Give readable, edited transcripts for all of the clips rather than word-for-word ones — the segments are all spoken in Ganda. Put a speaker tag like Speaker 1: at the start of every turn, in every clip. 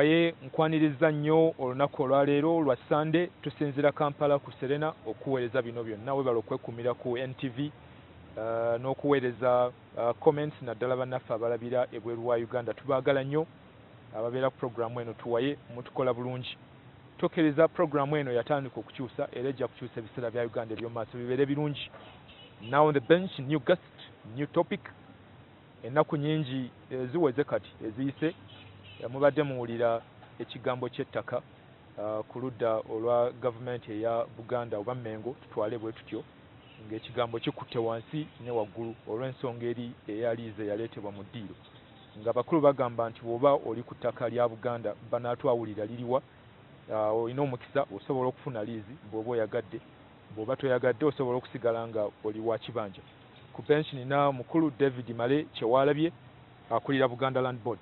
Speaker 1: Tuwaye nkwaniriza nnyo olunaku olwaleero lwa Sunday tusinzira Kampala ku Serena okuweereza bino byonna webala okwekumira ku NTV n'okuweereza comments naddala bannaffe abalabira ebweru wa Uganda. Tubaagala nnyo ababeera ku programu eno Tuwaye mutukola bulungi. Tokkiriza programu eno yatandika okukyusa era ejja kukyusa ebiseera bya Uganda eby'omu maaso bibeere birungi. Now on the bench, new guest, new topic. Ennaku nyingi ziweze kati eziyise mubadde muwulira ekigambo ky'ettaka ku ludda olwa gavumenti eya Buganda oba Mengo tutwale bwe tutyo ng'ekigambo kikutte wansi ne waggulu olw'ensonga eri eyaliize yaleetebwa mu ddiiro nga bakulu bagamba nti bw'oba oli ku ttaka lya Buganda banaatwawulira liriwa olina omukisa osobola okufuna liizi bw'oba oyagadde bw'oba toyagadde osobola okusigala nga oli wa kibanja. Ku bench nina mukulu David Male Kiwalabye akulira Buganda Land Board.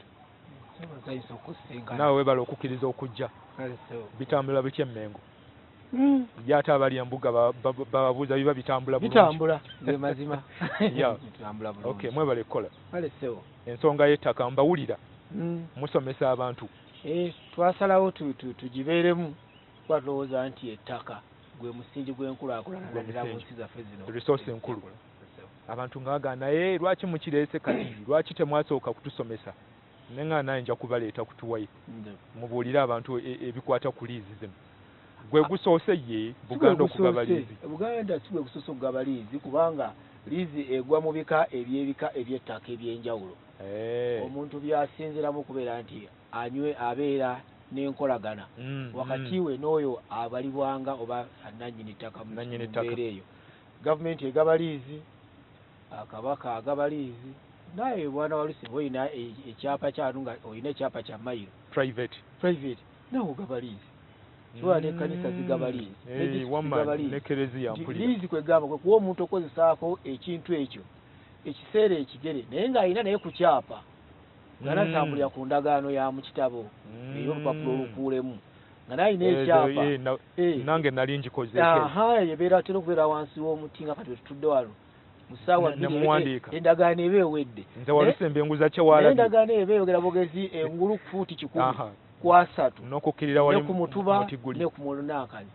Speaker 1: Naawe webala okukkiriza okujja bitambula bitya Mengo yate abali embuga bababuuza biba bitambula bulungi
Speaker 2: bitambula nze mazima
Speaker 1: bitambula bulungi. Okay, mwebale kola ensonga y'ettaka mbawulira musomesa abantu
Speaker 2: twasalawo tugibeeremu twalowooza nti ettaka gwe musingi gw'enkulaakulana naddala mu nsi zaffe zino
Speaker 1: resource enkulu. Abantu nga bagamba naye lwaki mukireese kati lwaki temwasooka kutusomesa nenga naye nja kubaleeta ku Tuwaye mubuulire abantu ebikwata ku liizi zino gwe gusoose ye Buganda okugaba liizi.
Speaker 2: Buganda si gwe gusoose okugaba liizi kubanga liizi egwa mu bika eby'ettaka eby'enjawulo. Omuntu byasinziramu kubeera nti anywe abeera n'enkolagana wakati we n'oyo abalibwanga oba nannyini ttaka mu mbeera eyo. Gavumenti egaba liizi, akabaka agaba liizi, naye bwana walusimba olina ekyapa kyanu nga olina ekyapa kya mayiro
Speaker 1: private
Speaker 2: nawe ogaba liizi kiwa n'ekkanisa zigaba liizi liizi kwegamba kwe kuwa omuntu okozesaako ekintu ekyo ekiseera ekigere naye ng'alina naye ku kyapa nga natambulira ku ndagaano ya mu kitabo ey'olupapula olukuulemu nga naye alina ekyapa
Speaker 1: nange nali ngikozeeko
Speaker 2: ebeera atera okubeera wansi w'omuti nga kati tutudde wano musawa endagaano eba ewedde
Speaker 1: nze walusembe enguza Kiwalabye
Speaker 2: endagaano eba eyogera bogezi engulu fuuti 100 ku 3
Speaker 1: n'okukkirira wali
Speaker 2: ku mutuba ne ku munankani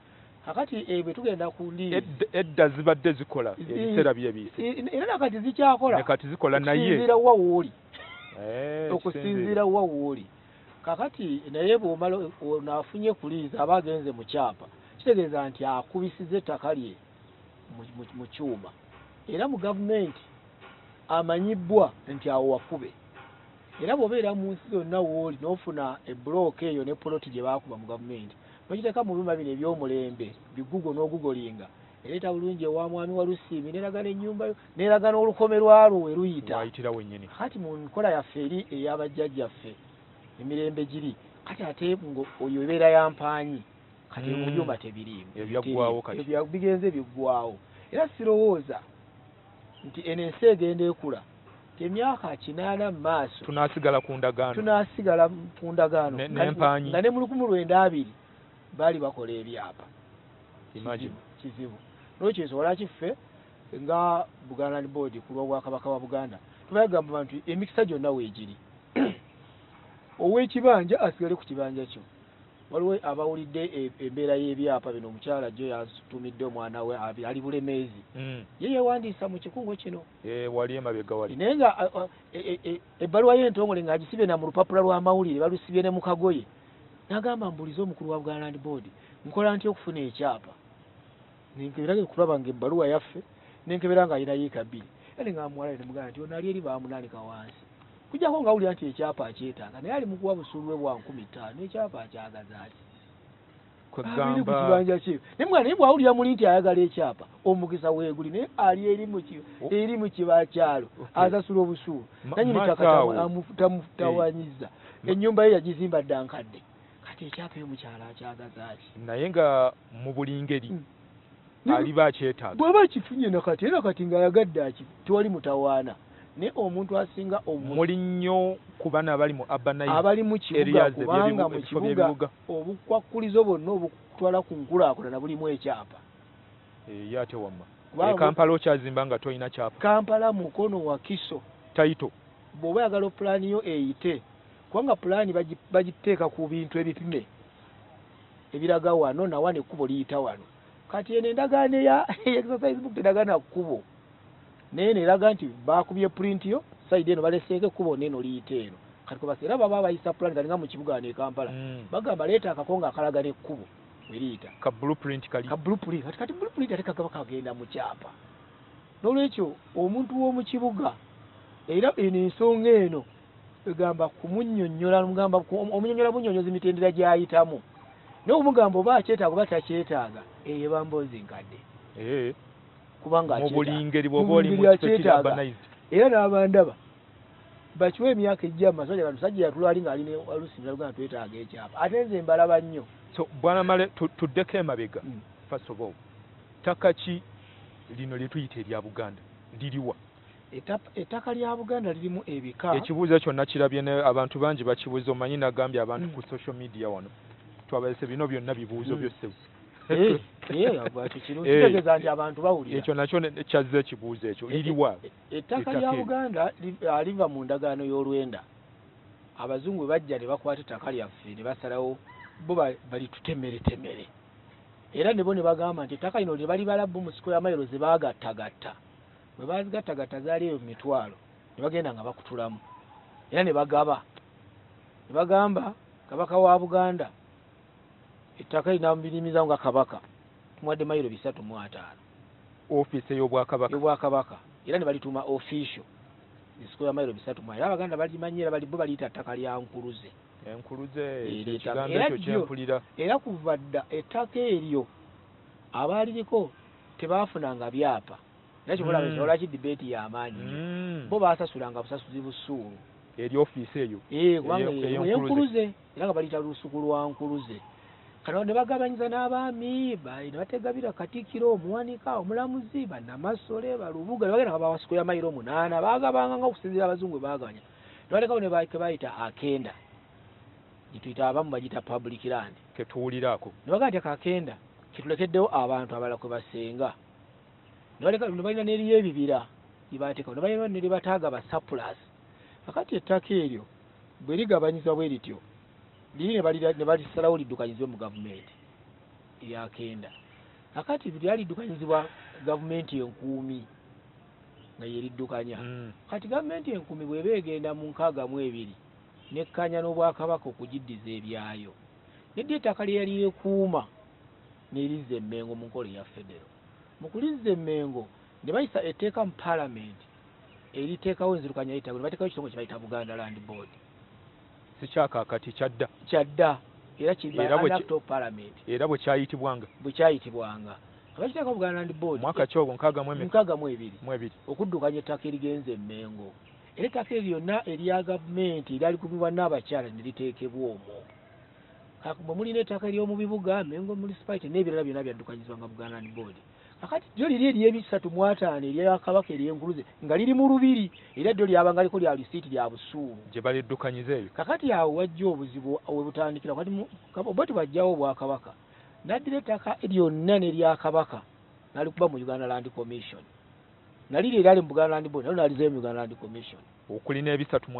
Speaker 2: kakati bwe tugenda ku liizi
Speaker 1: edda zibadde zikola ebiseera byebiyise
Speaker 2: era nakati zikyakola
Speaker 1: kati zikola naye
Speaker 2: okusinziira wa wooli okusinziira wa wooli kakati naye bw'omala onaafunye ku liizi aba agenze mu kyapa kitegeeza nti akubisiza ettaka lye mu kyuma era mu gavumenti amanyibbwa nti awo wakube era bw'obeera mu nsi zonna wooli n'ofuna ebbulooka eyo ne poloti gye baakuba mu gavumenti nokiteeka mu byuma bino eby'omulembe bigugo n'ogugolinga ereeta bulungi ewa mwami Walusimbi neraga n'ennyumba yo neraga n'olukome lwalwo we luyita kati mu nkola yaffe eri ey'abajjajjaffe emirembe giri kati ate oyo ebeera yampaanyi kati mu byuma tebiriimu bigenze biggwawo era sirowooza nti eno ensi egenda ekula emyaka 80 mu maaso
Speaker 1: tunaasigala ku ndagaano
Speaker 2: nga ne mu 1920 baali bakola ebyapa kizibu n'okyensobola kiffe nga Buganda Land Board ku lw'Obwakabaka wa Buganda tubayagamba nti emikisa gyonna weegiri ow'ekibanja asigale ku kibanja kyo. Waliwo abawulidde embeera y'ebyapa bino omukyala gyo yatumidde omwana we ali Bulemeezi ye yeewandiisa mu kikungo kino
Speaker 1: wali emabega wali
Speaker 2: naye nga ebbaluwa y'entongole ng'agisibye na mu lupapula lw'amawulire balusibye ne mu kagoye n'agamba mbulize omukulu wa Buganda Land Board nkola ntya okufuna ekyapa nenkebera kulaba ng'ebbaluwa yaffe nenkebera ng'alina yiika 2 ate nga muwala ne mugamba nti ono ali eri baamunaanika wansi kujjako ng'awulira nti ekyapa akyetaaga naye ali mu kuwa busuulu bwe bwa 15,000 ekyapa akyagaza ati
Speaker 1: kwegamba
Speaker 2: kibanja kye naye mwana naye bw'awulira muli nti ayagala ekyapa omukisa weeguli naye ali eri mu kibakyalo asasula obusuulu nanyini ttaka tamutawanyiza ennyumba ye yagizimba dda nkadde kati ekyapa y'omukyala akyagaza ati
Speaker 1: naye nga mu buli ngeri aliba akyetaaga
Speaker 2: bw'aba akifunye nakati era kati ng'ayagadde tewali mutawaana ne omuntu asinga
Speaker 1: muli nnyo ku bana abali mu
Speaker 2: abali mu kibuga kubanga mu kibuga obukwakkulizo bonna obutwala ku nkulaakulana bulimu ekyapa
Speaker 1: ate wamma Kampala okyazimba nga tolina kyapa
Speaker 2: Kampala mukono wa Kiso
Speaker 1: taito
Speaker 2: bw'oba yagala pulaani yo eyite kubanga pulaani bagiteeka ku bintu ebipime ebiraga wano na wano ekkubo liyita wano. Kati eno endagaano ya exercise book tendagaana kkubo naye neraga nti baakubye print yo sayidi eno baleseeko ekkubo neno liyita eno. Kati kubasa era baba bayisa pulaani kati nga mu kibuga wano e Kampala bagamba leeta akakonga akalaga n'ekkubo weriyita
Speaker 1: ka blueprint kali
Speaker 2: ka blueprint kati blueprint ate kagaba kagenda mu kyapa. N'olwekyo omuntu w'omu kibuga era eno ensonga eno egamba kumunnyonnyola mugamba omunnyonnyola bunnyonnyozi mitendera gy'ayitamu n'omugamba oba akyetaaga oba takyetaaga eyo bamboozi nkadde kubanga
Speaker 1: mu buli ngeri bw'oba oli mu kifo urbanized
Speaker 2: era n'abandaba bakiwa emyaka ejja mu masajja musajja yatulwali ng'alina alusimira Uganda twetaaga ekyapa ate nze mbalaba nnyo.
Speaker 1: So Bwana Male tuddeko emabega first of all ttaka ki lino lye tuyita erya Buganda liriwa?
Speaker 2: Ettaka lya Buganda lirimu ebika.
Speaker 1: Ekibuuzo kyonna kirabye abantu bangi bakibuuza omanyi nagambye abantu ku social media wano twabalese bino byonna bibuuzo byose
Speaker 2: kitegeeza nti abantu bawulira
Speaker 1: ekyo nakyo kyazze ekibuuzo ekyo liriwa?
Speaker 2: Ettaka lya Buganda liva mu ndagaano y'olwenda. Abazungu bajja ne bakwata ettaka lyaffe ne basalawo bo balitutemeretemere era ne bo ne bagamba nti ettaka lino lye bali balabbu mu siko ya mayiro ze baagattagatta bwe bazigattagatta zaali eyo mitwalo ne bagenda nga bakutulamu era ne bagaba ne bagamba kabaka wa Buganda ettaka linamubirimiza nga kabaka tumuwadde mayiro 305
Speaker 1: office
Speaker 2: y'obwakabaka era ne balituuma official isiko ya mayiro 305 era Abaganda balimanyira bo baliyita ttaka lya Nkuluze.
Speaker 1: Enkuluze ekigambo ekyo kyempulira
Speaker 2: era kuva dda ettaka eryo abaaliriko tebaafunanga byapa nakyo mulaba olwaki debate y'amaanyi bo baasasulanga busasuzi busuulu
Speaker 1: eri office eyo
Speaker 2: kubanga Nkuluze era nga baliyita lusuku lwa Nkuluze. Kano ne bagabanyiza n'abaami ne bategabira Katikkiro omuwanika omulamuzi bannamasole balubuga ne bagenda nga bawasiko ya mayiro 8 baagabanga nga okusinziira abazungu baagabanya ne balekawo ne bayita akenda gituyita abamu bagita public land
Speaker 1: ketuwulirako
Speaker 2: ne bagamba nti akakenda kitulekeddewo abantu abala kwe basenga ne balina n'eriyo ebibira gyebateekawo ne balina ne bataaga ba surplus. Kakati ettaka eryo bwe ligabanyizwa bwe lityo liri ne balisalawo liddukanyizibwe mu gavumenti eryakenda. Kakati lyaliddukanyizibwa gavumenti enkuumi nga yeriddukanya kati gavumenti enkuumi bw'eba egenda mu 62 nekkanya n'Obwakabaka okugiddiza ebyayo nedda ettaka lye yali ekuuma n'erizza emmengo mu nkola eya federo. Mu kulizza emmengo ne bayisa etteeka mu paalamenti eriteekawo enzirukanya y'ettaka ne bateekawo ekitongole kye bayita Buganda Land Board.
Speaker 1: Si kyakaakati
Speaker 2: kyadda era kibaact paalamenti
Speaker 1: era bwe kyayitibwanga
Speaker 2: abakiteekawo Buganda Land Board
Speaker 1: mwaka ki ogwo 62
Speaker 2: okuddukanya ettaka erigenza emmengo. Era ettaka lyonna erya gavumenti eryalikubibwa n'abakyala ne liteekebwa omwo. Bwe mulina ettaka ery'omu bibuga Mengo municipality n'ebirala byonna byaddukanyizibwanga Buganda Land Board. Kakati lyo liri ery'ebisatu erya Kabaka ery'Enkuluze nga liri mu lubiri era lyo lyabanga liko lya lisiiti lya busuulu
Speaker 1: gye baliddukanyiza eyo.
Speaker 2: Kakati awo wajja obuzibu we butandikira oba tebajjawo Obwakabaka n'addira ettaka lyonna n'erya Kabaka n'alikuba mu Uganda Land Commission naliri eryali mu Buganda Land Board nalo n'alizeeyo mu Uganda Land Commission
Speaker 1: okuli n'ebisatu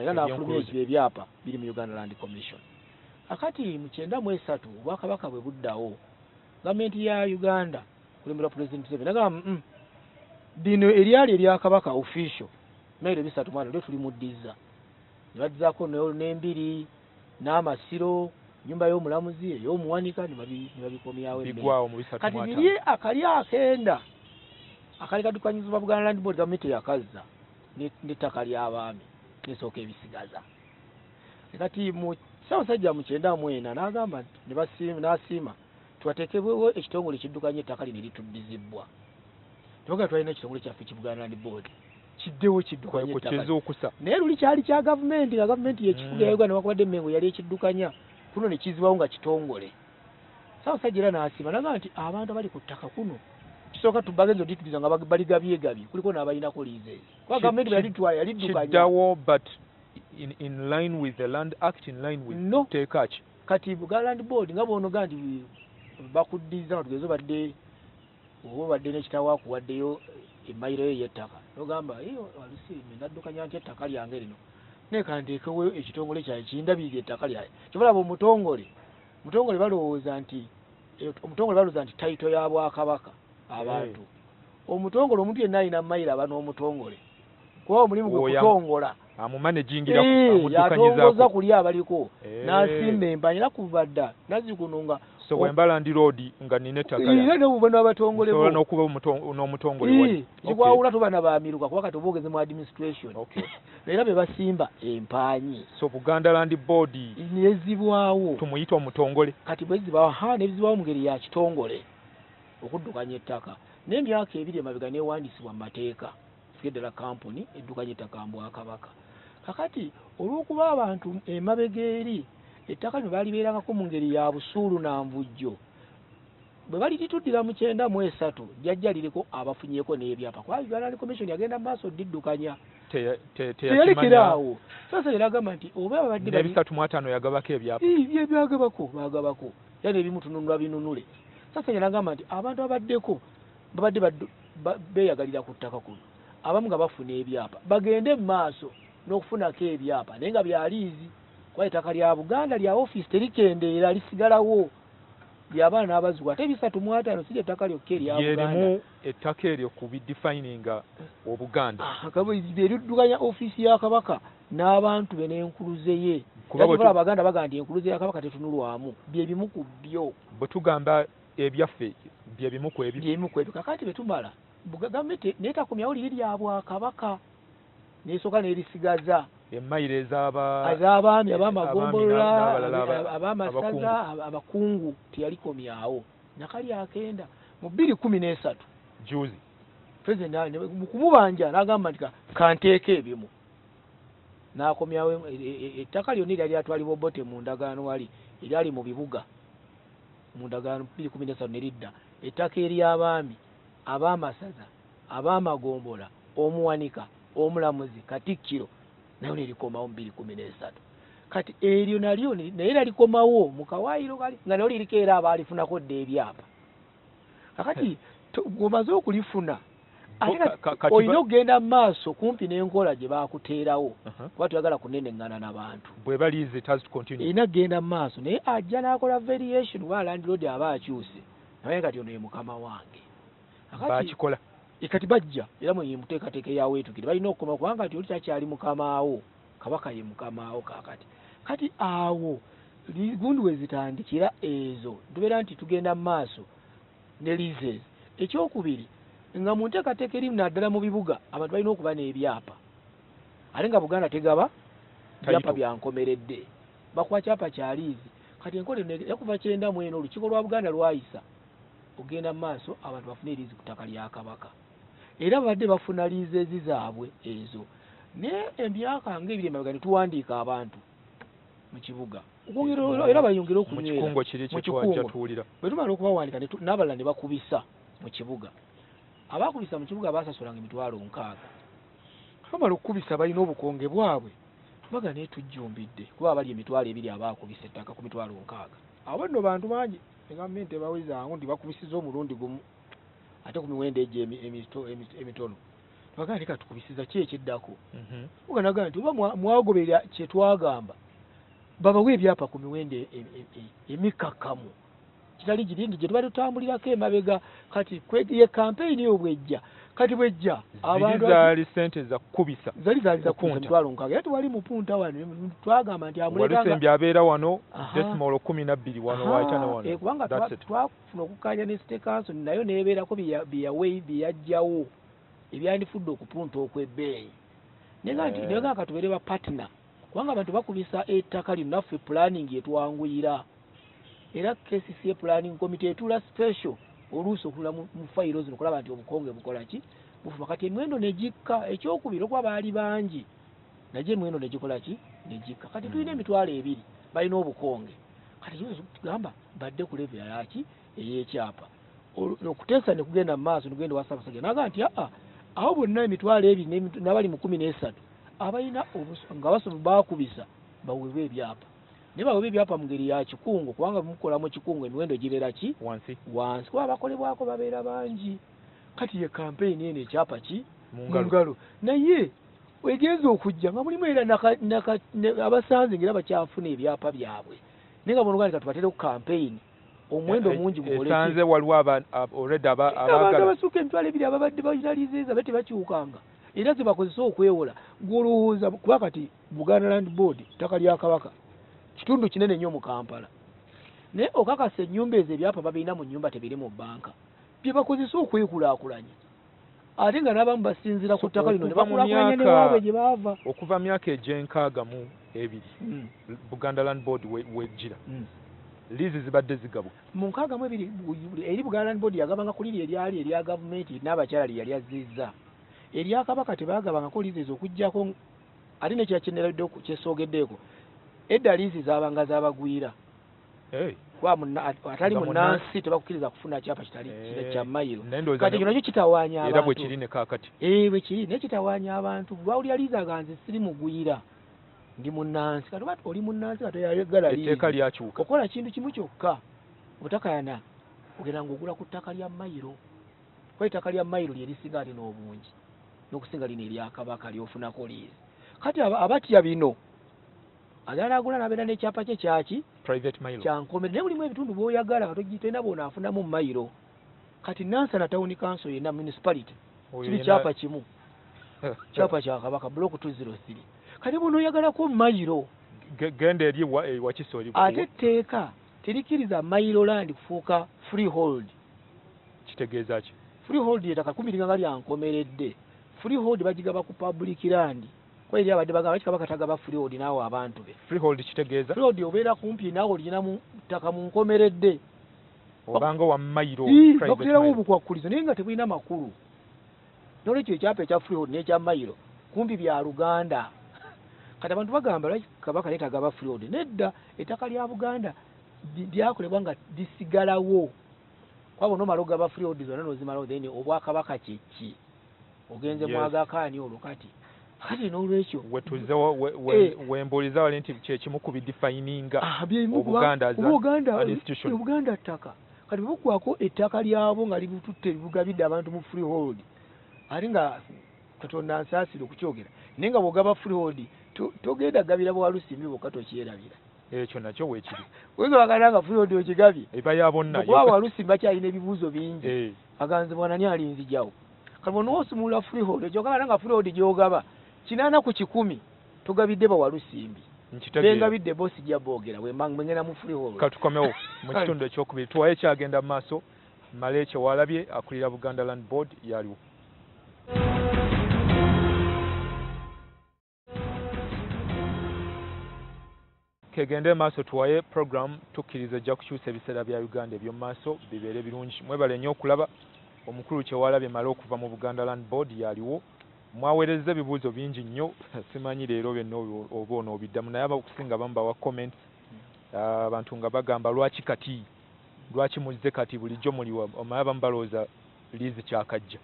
Speaker 2: era n'afulumya ekyo ebyapa biri mu Uganda Land Commission. Kakati mu 93 Obwakabaka bwe buddawo gavumenti ya Uganda kulembera President Museveni nagamba bino eryali erya Kabaka official mayiro 305 lyo tulimuddiza ne baddizaako n'embiri n'amasiro nyumba y'omulamuzi ey'omuwanika ne babikomyawo kati biri akali akenda akali kaddukanyizibwa Buganda Land Board gavumenti yakazza n'ettaka ly'abaami nesooka ebisigaza. Kati mu Ssaabasajja mu 94 n'agamba n'asiima twateekebwewo ekitongole kiddukanya ettaka lino erituddizibwa. Twaga twalina ekitongole kyaffe ki Buganda Land Board kiddewo kiddukanya ettaka naye luli kyali kya gavumenti nga gavumenti yekifuga ya Uganda wakubadde Mengo yali ekiddukanya kuno ne kizibawo nga kitongole. Ssaabasajja era n'asiima n'agamba nti abantu abali ku ttaka kuno kisooka tubagenza odituliza nga baligabyegabye kuliko n'abalinako liize kuba gavumenti bwe yalitwala yaliddukanya
Speaker 1: kiddawo but in line with the Land Act in line with teekaki
Speaker 2: kati Buganda Land Board nga boonoga nti bakuddiza nga tugeze obadde n'ekitawo akuwaddeyo emayiro yo y'ettaka n'ogamba walusi naddukanya nti ettaka lyange lino nekanteekewo ekitongole kyaye kindabirira ettaka lyaye kyobalaba omutongole balowooza nti tayito ya bwakabaka abantu omutongole omuntu yenna alina mayiro aba n'omutongole kuba omulimu gwe kutongola yatongoza kuli abaliko n'asimba empanya era kuva dda nazikununga
Speaker 1: so bwembala ndi road nga nina ettaka
Speaker 2: era n'obuva n'abatongole bo
Speaker 1: n'okuba n'omutongole wali
Speaker 2: kikwawula tuba n'abaamiruka kuba kati oba ogeze mu administration era be basimba empanyi
Speaker 1: so Buganda Land Board
Speaker 2: nezibwawo
Speaker 1: tumuyita omutongole
Speaker 2: kati bwezibwawo nezibwawo mu ngeri ya kitongole okuddukanya ettaka n'emyaka ebiri emabega neewandisibwa mu mateeka ddala kampuni eddukanya ettaka Bwakabaka kakati olw'okuba abantu emabega eri ettaka lino baalibeerangako mu ngeri ya busuulu na nvujjo bwe balitituddira mu 93 jjajja liriko abafunyeko n'ebyapa kuba Uganda Land Commission yagenda mu maaso diddukanya teyalekeraawo sasa yaragamba nti oba babadde
Speaker 1: 305 yagabako ebyapa
Speaker 2: bagabako yani ebimu tununula binunule sasa yaragamba nti abantu abaddeko babadde beeyagalira ku ttaka kuno abamu nga bafuna ebyapa bagende mu maaso n'okufunako ebyapa naye nga byaliizi kuba ettaka lya Buganda lya office terikendeera lisigalawo lyabaana n'abazzukulu ate 305 si ettaka lyokka erya Buganda
Speaker 1: lyerimu ettaka eryo ku bidefininga Obuganda
Speaker 2: eriddukanya office ya Kabaka n'abantu be n'enkuluze ye kuba Abaganda bagamba nti enkuluze ya Kabaka tetunulwamu bye bimu ku byo
Speaker 1: bwe tugamba ebyaffe bye bimu ku ebyo
Speaker 2: kakati betumala gavumenti neetakomyawo liri lya Bwakabaka n'esooka n'erisigaza
Speaker 1: emmayiro
Speaker 2: ez'abaami ab'amagombolola ab'amasaza abakungu teyalikomyawo nakali akenda mu 2013
Speaker 1: juzi
Speaker 2: president mu kumubanja n'agamba nti kanteeka ebimu n'akomyawo ettaka lyonna eryali atwalibwa Obote mu ndagaano wali eryali mu bibuga mu ndagaano 2013 neridda ettaka ery'abaami ab'amasaza ab'amagombola omuwanika omulamuzi Katikkiro nayo nerikomawo 2013 kati eryo nalyo naye nalikomawo mu kawaayiro kali nga nalyo liriko era abaalifunako dda ebyapa kakati ng'omaze okulifuna olina okugenda mu maaso kumpi n'enkola gye baakuteerawo kuba tuyagala kunenengana n'abantu
Speaker 1: bwe baliize
Speaker 2: erina kugenda mu maaso naye ajja n'akola variation wa landlord aba akyuse naye kati ono ye mukama wange
Speaker 1: bakikola
Speaker 2: kati bajja era mwe muteekateeka eyaweetukire balina okukoma kubanga nti oli kyakyali mukamaawo Kabaka ye mukamaawo kakati kati awo gundi we zitandikira ezo tubeera nti tugenda mu maaso ne leases ekyokubiri nga mu nteekateeka erimu naddala mu bibuga abantu balina okuba n'ebyapa ate nga Buganda tegaba byapa byankomeredde bakuwa kyapa kya liizi kati enkola yakuva 91 olukiiko lwa Buganda lwayisa ogenda mu maaso abantu bafune liizi ku ttaka lya Kabaka era babadde bafuna liizi ezizaabwe ezo ne emyaka ng'ebiri emabega ne tuwandiika abantu mu kibuga era bayongera okunywera
Speaker 1: mu kikungo
Speaker 2: bwe tumala okubawandiika n'abalala ne bakubisa mu kibuga abakubisa mu kibuga baasasulanga $6,000 bamala okukubisa balina obukonge bwabwe baga naye tujjumbidde kuba bali $2,000 abaakubisa ettaka ku $6,000 abo nno bantu bangi gavumenti ebawezangu nti bakubisiza omulundi gumu ate ku miwendo egyo emitono bagaa leka tukubisiza ki ekiddako muganagaa nti oba mwagoberera kye twagamba babawe ebyapa ku miwendo emikakamu kitali girindi gye tubadde tutambulirako emabega kati ye campaign yo bwejja kati bwejja
Speaker 1: abantu zaali sente za kubisa
Speaker 2: zaali za kubisa $6,000 era tuwali mu punta wano twagamba nti
Speaker 1: amuletanga abeera wano decimal 12 wano waitana wano
Speaker 2: kubanga twafuna okukanya ne state council nayo neebeerako byeyajjawo ebyandifudde okupunta okw'ebbeeyi naye nga katubeere ba partner kubanga abantu bakubisa ettaka lino naffe planning yetwanguyira era KCCA planning committee etula special oluusi okulula mu fayiro zino okulaba nti obukonge bukola ki bufuma kati emiwendo negikka ekyokubiri okuba baali bangi najye emiwendo negikola ki negikka kati tulina $2,000 balina obukonge kati tugamba badde ku level yaki ey'ekyapa okuteesa ne kugenda mu maaso nogenda wa Ssaabasajja naga nti aho bonna $2,000 n'abali mu 13 abalina nga basobola baakubisa baweebwa ebyapa ne baweebwa ebyapa mu ngeri ya kikungo kubanga mukola mu kikungo emiwendo gibeera ki wansi kuba abakolebwako babeera bangi kati ye campaign eno ekyapa ki mu ngalo naye wegenza okujja nga mulimu era abasanze ngira bakyafuna ebyapa byabwe naye nga bonoganika tubatera ku campaign omwendo mungi
Speaker 1: esanze waliwo already
Speaker 2: abantu abasukka emitwalo ebiri ababadde bayinalizeeza bate bakyukanga era ze bakozesa okwewola gw'olowooza kuba kati Buganda Land Board ttaka lya Kabaka kitundu kinene nnyo mu Kampala naye okakasa ennyumba ezo ebyapa babirina mu nnyumba tebiri mu banka bye bakozesa okwekulaakulanya ate nga n'abamu basinzira ku ttaka lino ne bakulaakulanya ne waabwe gye baava
Speaker 1: okuva myaka egy'enkaaga mu ebiri Buganda Land Board wejjira liizi zibadde zigabwa mu nkaaga mu ebiri eri Buganda Land Board yagabanga ku liri eryali erya gavumenti n'abakyala lye yali azzizza erya Kabaka tebaagabangako liizi ez'okuggyako ate ne kyakyeneraddeo kyesoogeddeko edda liizi zaabanga zaabagwira atali munnansi tebakukkiriza kufuna kyapa kitali kya mayiro kati kino nakyo kitawaanya abantu era bwe kiri ne kaakati bwe kiri naye kitawaanya abantu bawulira liizi aganze siri mugwira ndi munnansi kati oba oli munnansi kati oyagala liizi etteeka lyakyuka okola kintu kimu kyokka obutakayana ogenda ng'ogula ku ttaka lya mayiro kuba ettaka lya mayiro lye lisinga ate n'obungi n'okusinga lino erya Kabaka lyofunako liizi kati abatya bino agala agula nabeera n'ekyapa kye kyaki private mayiro kyankomere naye mulimu ebitundu bw'oyagala katogitenda bw'onaafunamu mayiro kati Nansana Town Council yenna municipality kiri kyapa kimu kyapa kya Kabaka block 203 kati bw'onooyagalako mayiro genda eri wakisoli ate etteeka terikiriza mayiro land kufuuka freehold kitegeeza ki freehold yettaka kumiringa nga lyankomeredde freehold bagigaba ku public land kwa eri abadde bagamba Kabaka tagaba freehold naawe abantu be freehold kitegeeza freehold obeera kumpi naawe olina mu ttaka mu nkomeredde obanga wa mayiro bakuterawo obukwakkulizo naye nga tebulina makulu n'olwekyo ekyapa ekya freehold n'ekya mayiro kumpi bya Luganda kati abantu bagamba lwaki Kabaka naye tagaba freehold nedda ettaka lya Buganda lyakolebwa nga lisigalawo kwabo nomala ogaba freehold zonna n'ozimalawo then obwakabaka kyeki ogenze mwagakaani olwo kati n'olwekyo wembuuliza wali nti kyekimu ku bidifayininga Obuganda ttaka kati buggwako ettaka lyabo nga libututte libugabidde abantu mu freehold ate nga Katonda ansaasire okukyogera naye nga bw'ogaba freehold togenda gabira bwalusimbi bwokka tokyerabira ekyo nakyo weekiri wenga baganda nga freehold okigabye eba ya bonna kuba bwalusimbi bakyalina ebibuuzo bingi aganzibwa nani alinzijawo kati bw'onoosimulula freehold ekyogabana nga freehold gy'ogaba 8 ku 10 togabidde bawalusimbi bengabidde bosi jja boogera wengenda mu freehold katukomewo mu kitundu ekyokubiri Tuwaye kyagenda mu maaso Male Kiwalabye akulira Buganda Land Board yaliwo kegende maaso Tuwaye program tukkiriza ejja kukyusa ebiseera bya Uganda eby'omu maaso bibeere birungi mwebale nnyo okulaba omukulu Kiwalabye Male okuva mu Buganda Land Board yaliwo mwaweereza ebibuuzo bingi nnyo simanyi leero byonna oba onoobiddamu naye abakusinga bamu bawa comments abantu nga bagamba lwaki muzze kati bulijjo muliwa omaye abamu balowooza liizi kyakajja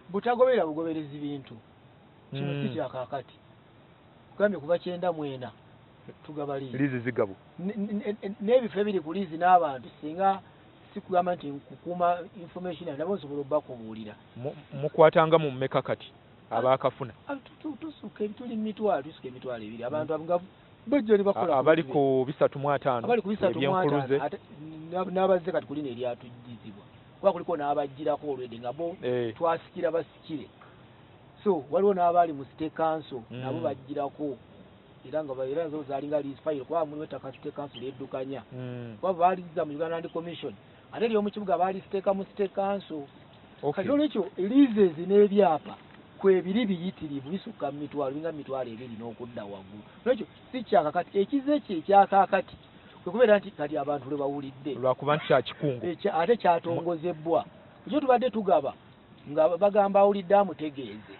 Speaker 1: butagobera bugoberezi bintu kino si kyakaakati kugambye kuva 94 tugaba liizi zigabo n'ebifo ebiri ku liizi n'abantu singa sikugamba nti nkukuuma information yange nabo nsobola obbakubuulira mukwatanga mu mmeka kati abaakafuna tusuka ebituli mitwalo tusuka emitwalo ebiri abantu nga bajja ne bakola abali ku 305 ebyenkuluze n'abazze kati kulina eryatujjizibwa kuba kuliko n'abajjirako olwedde nga bo twasikira basikire so waliwo n'abaali mu state council nabo bajjirako era nga era zo zaalinga lease file kuba muliwo ettaka state council eddukanya kuba baaliza mu Uganda Land Commission ate eri omukibuga baalisiteeka mu state council kati olwekyo liizezi n'ebyapa kwebiri biyitirivu bisukka mu mitwalo binga mitwalo ebiri n'okudda waggulu olwekyo si kyakakati ekize kye ekyakakati kwe kubeera nti kati abantu lwe bawulidde lwakuba nti kyakikungu ate kyatongozebbwa ekyo tubadde tugaba nga bagamba awulidde amutegeeze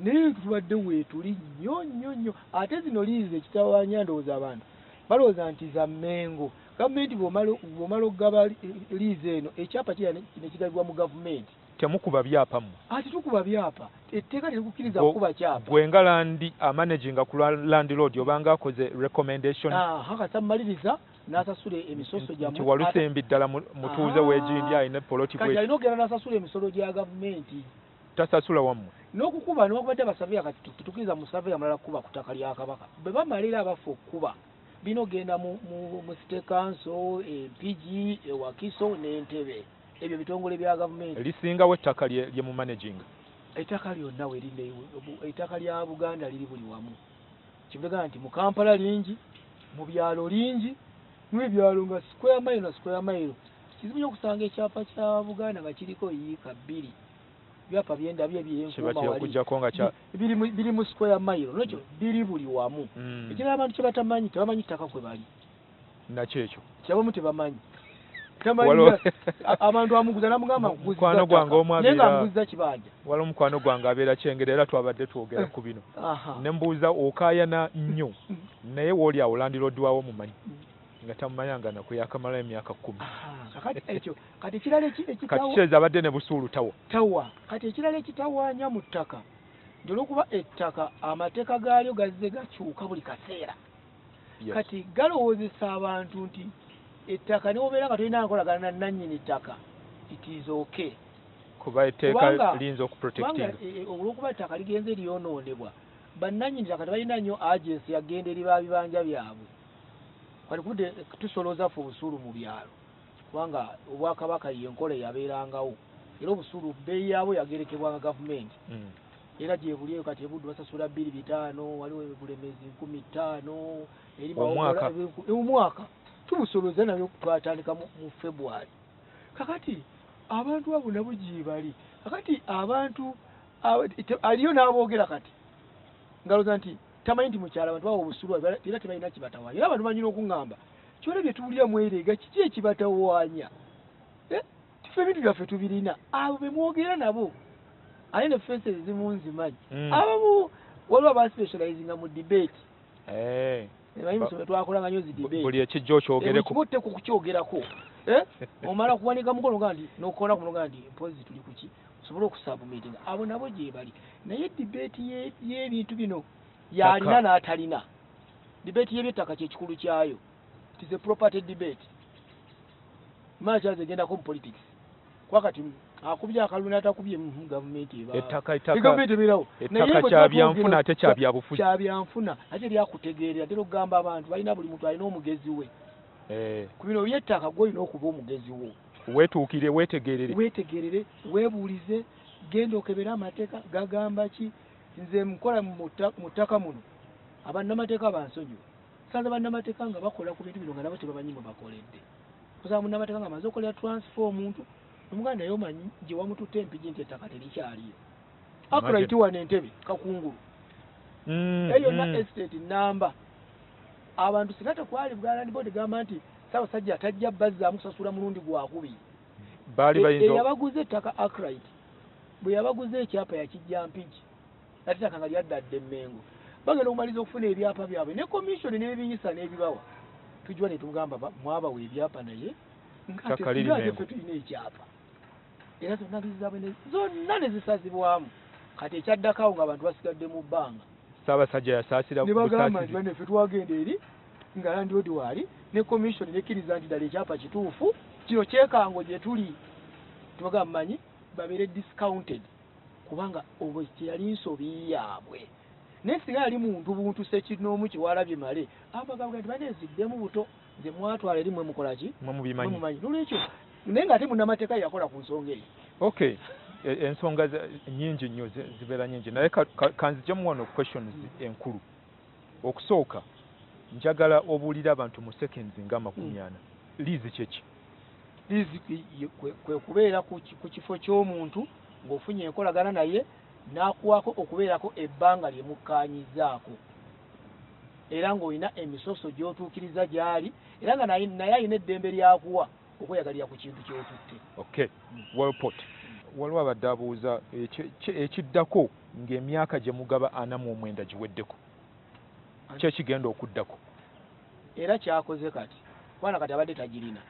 Speaker 1: naye tubadde weetuli nnyo ate zino liizi ekitawaanya ndowooza abantu balowooza nti za Mmengo gavumenti bw'omala okugaba liizi eno ekyapa nekigabibwa mu gavumenti temukuba byapa mu ati tukuba byapa etteeka terikukkiriza kukuba kyapa gwenga landi amanaginga ku landlord obanga akoze recommendation kasamaliriza n'asasula emisoso gyamu nti walusembi ddala mutuuze weegindi alina poloti kati alina okugenda n'asasula emisolo gya gavumenti tasasula wammwe
Speaker 2: n'okukuba n'okubadde abasavera kati tutukiriza musavera mulala kuba ku ttaka lya Kabaka bwe bamalira abafa okukuba bino genda mu State Council empigi ewakiso n'entebe ebyo bitongole bya gavumenti
Speaker 1: lisingawo ettaka lye mu managing
Speaker 2: ettaka lyonna we linde ettaka lya Buganda liri buli wamu kivuga nti mu Kampala lingi mu byalo lingi n'ebyalo nga square mile na square mile kizibu okusanga ekyapa kya Buganda nga kiriko yiika 2 byapa byenda byenkuba wali biri mu square mile n'ekyo biri buli wamu ekirala abantu kye batamanyi tebamanyi ttaka kwe bali
Speaker 1: nakyo ekyo
Speaker 2: kyabamu tebamanyi abantu amuguza namugamba
Speaker 1: mukwano gwange
Speaker 2: omwabeera kibanja
Speaker 1: wala omukwano gwange abeera Kyengera era twabadde twogera ku bino ne mbuuza okaayana nnyo naye wooli awo landiroddwawo mumanyi nga tamumanyanga nakuyakamala emyaka 10
Speaker 2: kati ekirala
Speaker 1: kati kyeza abadde ne busuulu
Speaker 2: tawa kati ekirala ekitawaanya mu ttaka nti olwokuba ettaka amateeka gaalyo gazze gakyuka buli kaseera kati galowoozesa abantu nti ettaka newobeera nga tolina nkolagana na nannyini ttaka it is okay
Speaker 1: kuba etteeka liyinza okuprotectinga
Speaker 2: olwokuba ettaka ligenze lyonoonebwa bannannyini ttaka tebalina nnyo agency yagenda eri ba bibanja byabwe kati kudde tusolooza fe obusuulu mu byalo kubanga obwakabaka yenkola yabeerangawo era obusuulu bbeeyi yaabwe yagerekebwanga gavumenti era gye bulieyo kati ebuddu basasula 2,500 waliwo bulemezi 15,000 eri omwaka tubusolooza nabyo twatandika mu February kakati abantu abo nabo gyebali kakati abantu aliyo n'aboogera kati ngaloza nti tamanyi nti mukyala abantu bawo obusulu era tebalina kibatawaanya era abantu banyina okuŋŋamba kyolabye tuwulira mwereega kiki ekibatawaanya tufe ebintu byaffe tubirina abo be mwogera nabo ate ne fensi ezimu nzimanyi abamu waliwo abaspecializinga mu debate manyi musome twakolanga nnyo zi debate
Speaker 1: buli ekijja okyogereko
Speaker 2: kibotte ku kukyogerako omala kuwanika mukono nga nti n'okukola ku muno nga nti mpozi tuli kuki osobole okusabumitinga abo nabo gye bali naye debate y'ebintu bino yalina n'atalina debate y'ebyettaka kyekikulu kyayo it is a property debate mala kyaze egendako mu politics kwakati akubye akalulu n'atakubye gavumenti
Speaker 1: ettaka kyabyanfuna ate
Speaker 2: kyabyanfuna ate lyakutegeerera ate okugamba abantu balina buli muntu alina omugezi we ku bino by'ettaka gwolina okuba omugezi wo
Speaker 1: weetuukire
Speaker 2: weetegerere weebuulize genda okebera amateeka gagamba ki nze mukola mu ttaka muno abannamateeka bansonyiwa sanze bannamateeka nga bakola ku bintu bino nga nabo tebamanyi mwe bakoledde kusanga munnamateeka nga amaze okolera transfer omuntu omuganda naye omanyi gye wamututte empigi nti ettaka terikyaliyo Akawungeezi wano Entebbe Kakungulu eyo yonna estate namba abantu singa tekwali Buganda Land Board gamba nti Ssaabasajja atajja bazzaamu kusasula mulundi gwakubiri yabaguze ettaka Akawungeezi bwe yabaguze ekyapa yakijja mpigi ate ettaka nga lyaddadde Mmengo bagenda okumaliza okufuna ebyapa byabwe ne komishoni n'ebinyisa n'ebibawa tujja ne tugamba mwabawa ebyapa naye nga tulina ekyapa era zonna ne zisazibwamu kati ekyaddakawo ng'abantu basigadde mu bbanga
Speaker 1: Ssaabasajja yasaasira
Speaker 2: ne bagamba nti banne ffe twagenda eri nga Land Board waali ne komishoni nekkiriza nti ddala ekyapa kituufu kino kyekango gye tuli tubagamba manyi babeere discounted kubanga obwo kyeyali nsobi yaabwe naye singa yali muntu buntu Ssekinoomu Kiwalabye Male abagamba nti baneeziddemu buto nze mwatwala eri mwe mukola ki mumanyi nolwekyo naye ng'ate munnamateeka yakola ku nsonga eyo
Speaker 1: okay ensonga nnyingi nnyo zibeera nnyingi naye kanzijemu wano questions enkulu okusooka njagala obuulira abantu mu seconds nga 40 liizi kyeki
Speaker 2: liizi kwe kubeera ku kifo ky'omuntu ng'ofunye enkolagana naye n'akuwako okubeerako ebbanga lye mukkaanyizaako era ng'olina emisoso gy'otuukiriza gy'ali era nga naye alina eddembe lyakuwa okweyagalira ku kintu ky'otutte
Speaker 1: okay well put waliwo abadde abuuza ekiddako ng'emyaka gye mugaba 49 giweddeko kyekigenda okuddako
Speaker 2: era kyakoze kati kwana kati abadde tagirina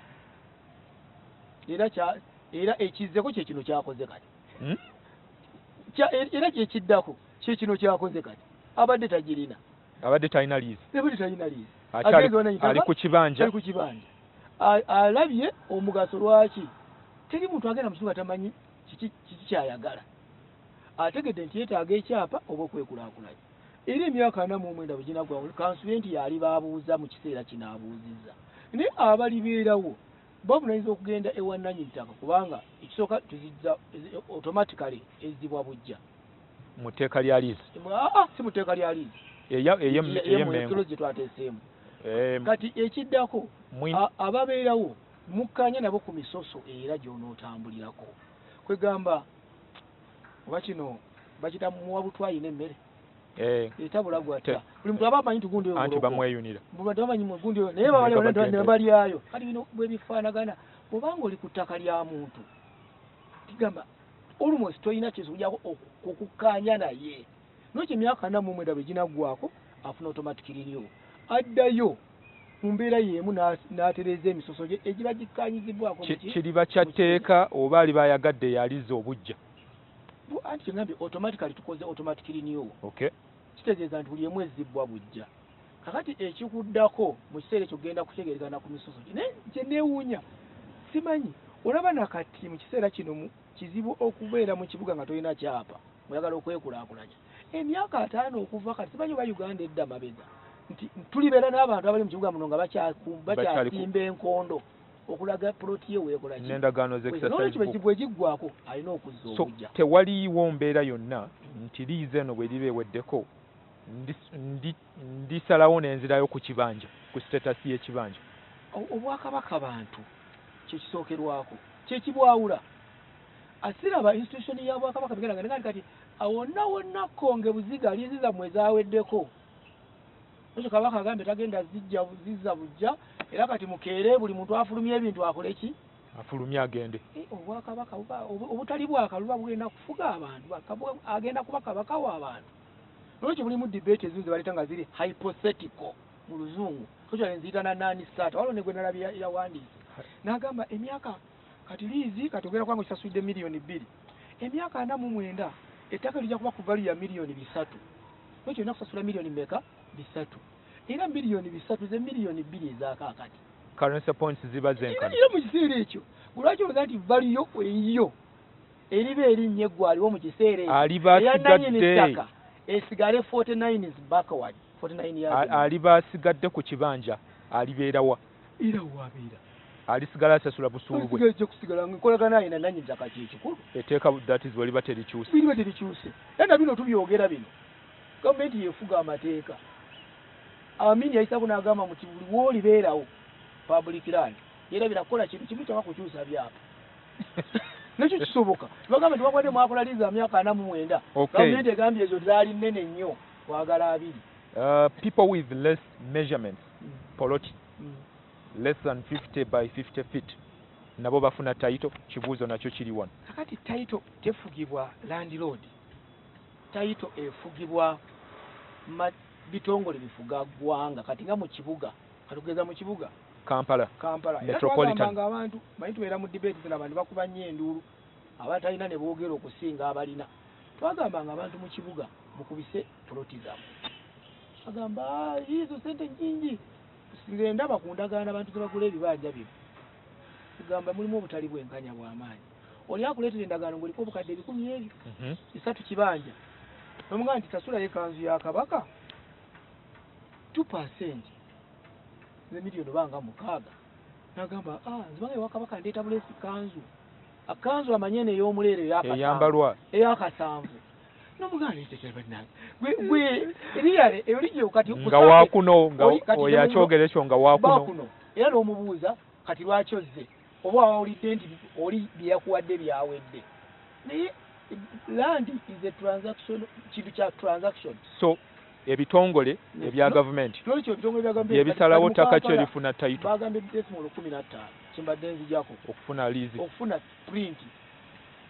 Speaker 2: era ekizzeko kyekino kyakoze kati era kyekiddako kyekino kyakoze kati abadde tagirina
Speaker 1: abadde talina liizi
Speaker 2: ali
Speaker 1: ku kibanja
Speaker 2: alabye omugaso lwaki teri muntu agenda mukitundu atamanyi kiki kyayagala ategedde nti yeetaaga ekyapa oba okwekulaakulanya. Era emyaka 49 bwe ginaggwawo kansulenti yali baabuuza mu kiseera kino abuuzizza. Naye abalibeerawo bavunaanyizibwa okugenda ewa nannyini ttaka kubanga ekisooka tuzizza automatically ezzibwa bujja.
Speaker 1: Mu tteeka lya liizi?
Speaker 2: Si mu tteeka lya liizi.
Speaker 1: Ey'emmengo
Speaker 2: gye twateeseemu. Kati ekiddako ababeerawo mukkanya nabo ku misoso era gy'onootambulirako. Kwegamba oba kino bakita muwa butwayi n'emmere. Etabula gwatta. Buli muntu aba amanyi tugundi oyo.
Speaker 1: Anti bamweyunira.
Speaker 2: Buli bamanyi mugundi oyo naye baba ne balyayo. Kati bino bwe bifaanagana obanga oli ku ttaka lya muntu. Kigamba almost toyina kyesujjako okukkaanya naye. N'ekyo emyaka 49 bwe ginaggwako afuna automatic renewal. Addayo mu mbeera y'emu n'atereeza emisoso gye egiba gikkaanyizibwako.
Speaker 1: Kiriba kyatteeka oba aliba ayagadde yaliza obujja?
Speaker 2: Anti kyengambye automatically tukoze automatic renewal.
Speaker 1: Okay.
Speaker 2: Kitegeeza nti buli emu ezzibwa bujja. Kakati ekikuddako mu kiseera ekyo genda kutegeeragana ku misoso gye. Naye kye neewuunya simanyi olaba nakati mu kiseera kino kizibu okubeera mu kibuga nga tolina kyapa oyagala okwekulaakulanya. Emyaka 5 okuva kati simanyi oba Uganda edda mabega nti tulibeera n'abantu abali mu kibuga muno nga bakyasimba enkondo okulaga ploti ye weekola ki
Speaker 1: n'endagaano z'exercise
Speaker 2: bwe giggwako alina okuzza obujja.
Speaker 1: Tewaliiwo mbeera yonna nti liizi eno bwe liba eweddeko ndisalawo n'enzirayo ku kibanja ku status y'ekibanja.
Speaker 2: Obwakabaka bantu kyekisookerwako kyekibwawula asiraba institution ya bwakabaka bigenda kati awonna konge buziga liizi zammwe zaweddeko. Ekyo kabaka agambe tagenda zizza bujja era kati mukeere buli muntu afulumya ebintu akole ki?
Speaker 1: Afulumya agende.
Speaker 2: Obwakabaka obutali bwaka luba bugenda kufuga abantu agenda kuba kabaka w'abantu. N'ekyo mulimu debate ezimu ze baleta nga ziri hypothetical mu luzungu. Ekyo nziyita na nani sata waliwo ne gwe nalabye yawandiise n'agamba emyaka kati liizi katogera kwangu kisasudde miliyoni 2 emyaka 49 ettaka lijja kuba ku value ya miliyoni 3. N'ekyo olina kusasula miliyoni mmeka? 3. Era miliyoni 3 ze miliyoni 2 ez'akaakati.
Speaker 1: Currency points ziba zenkana.
Speaker 2: Era mu kiseera ekyo lwaki olowooza nti value yo eyiyo eriba erinnya eggwa aliwo mu kiseera ekyo
Speaker 1: aliba asigadde
Speaker 2: esigale 49 is backward 49 years
Speaker 1: aliba asigadde ku kibanja alibeerawa
Speaker 2: era wabeera
Speaker 1: alisigala asasula busuulu bwe
Speaker 2: ejja kusigala nkolagana ayina nanyi ttaka kyekikulu
Speaker 1: eteeka that is waliba terikyuse
Speaker 2: biriba terikyuse era bino tubyogera bino gavumenti yefuga amateeka amini yayisako n'agamba muti buli woolibeerawo public land era birakola kintu kimu kyaba kukyusa byapa nekyo kisoboka bagamba nti wabadde mwakola liiza myaka 49 gavumenti egambye ezo zaali nnene nnyo kwagala 2
Speaker 1: people with less measurements poloti less than 50 by 50 feet nabo bafuna title kibuuzo nakyo kiri wano.
Speaker 2: Kakati title tefugibwa landlord, title efugibwa bitongole bifuga ggwanga kati nga mu kibuga katugeza mu kibuga
Speaker 1: Kampala
Speaker 2: metropolitan nga abantu bayitu era mu debate zina abantu bakuba nnyo enduulu abatalina ne boogera okusinga abalina twagamba nga abantu mu kibuga mukubise ploti zammwe agamba hizo sente nyingi nze ndaba ku ndagaano abantu ze bagula ebibanja bino tugamba mulimu obutali bwenkanya bw'amaanyi oli akuleetera endagaano ng'oliko obukadde 10 ebyo 3 kibanja nomugamba nti sasulayo ekanzu ya kabaka 2% ze miliyoni banga 6 n'agamba nze banga ewa kabaka ndeeta bulesi kanzu amanyene ey'omuleero
Speaker 1: eyambalwa
Speaker 2: ey'akasanvu nomugamba ntekerabannange gwe eriyale eyolijjo kati
Speaker 1: nga waakuno nga oyakyogera ekyo nga waakuno
Speaker 2: era n'omubuuza kati lwaki ozze oba wawulidde nti oli bye yakuwadde byawedde naye land is a transaction kintu kya transaction
Speaker 1: so ebitongole ebya gavumenti ebisalawo ttaka kyo erifuna title
Speaker 2: bagambye decimal 15 kimbadde nzijako
Speaker 1: okufuna liizi
Speaker 2: okufuna print